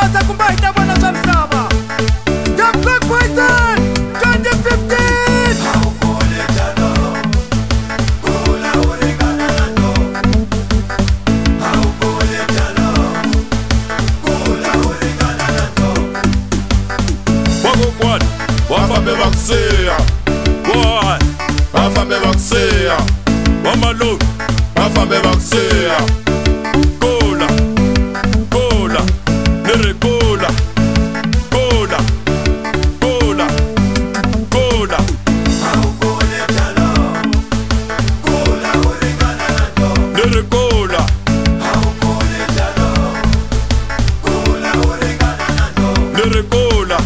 choza kumba hitabona za msaba. The Black Poison 2015. Wafambe bakseya, boy, wafambe bakseya, wamalo, wafambe bakseya, cola, cola, nere cola, cola, cola, cola. Nere cola, nere cola.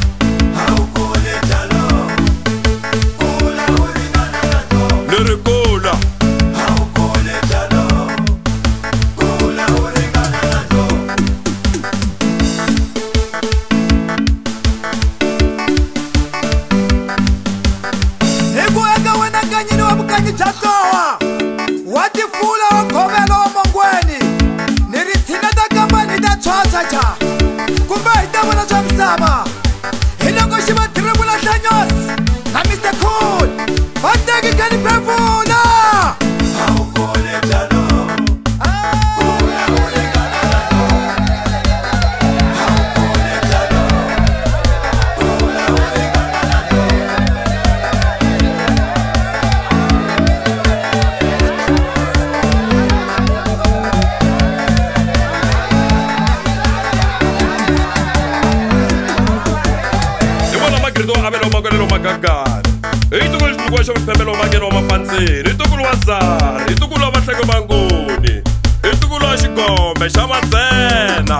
Chatoa watifula wakhomela wamongweni nirithina ta kambani ta choza cha kumbe hi ta vona swa misava hi loko xi va tirivula hlanyosi na Mr Cool va teki kani phefula abelo magalelo magagana itukulu xilukwaxo mipemelo mangeno mapandzeni itukulu wa zari itukulu wa vahleke mangoni itukulu wa xigombe xa matsena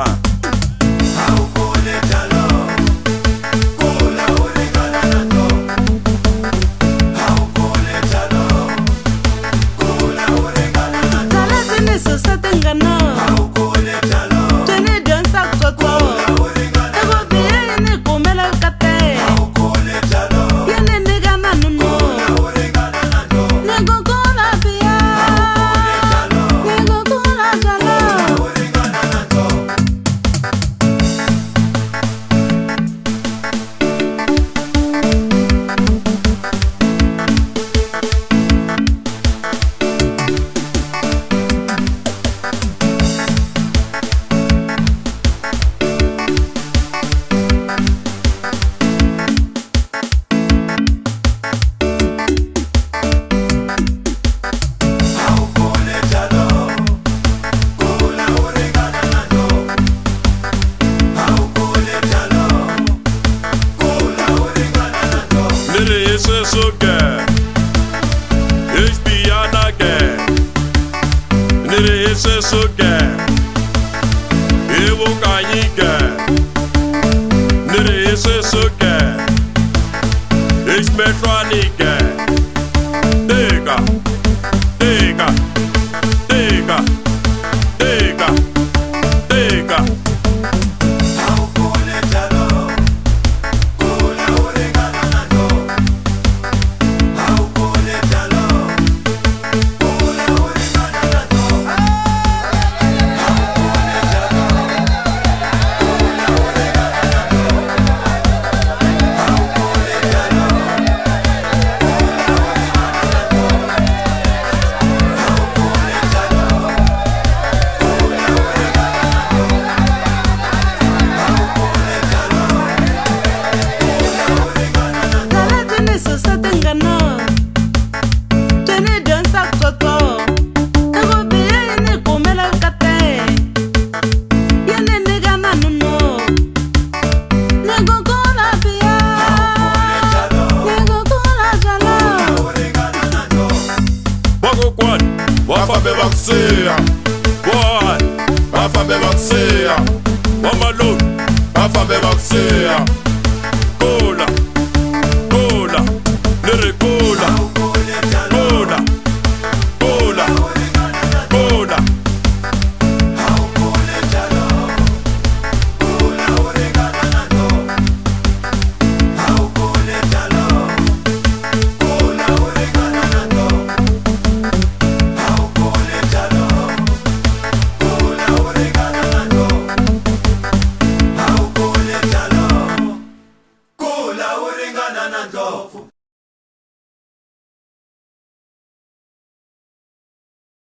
Suke, Evo Kanyike, Nere Suke, Ismetranike, Tega, Tega, Tega, Tega, Tega. Wafambe bakseya, boy, wafambe bakseya, wamalo, wafambe bakseya.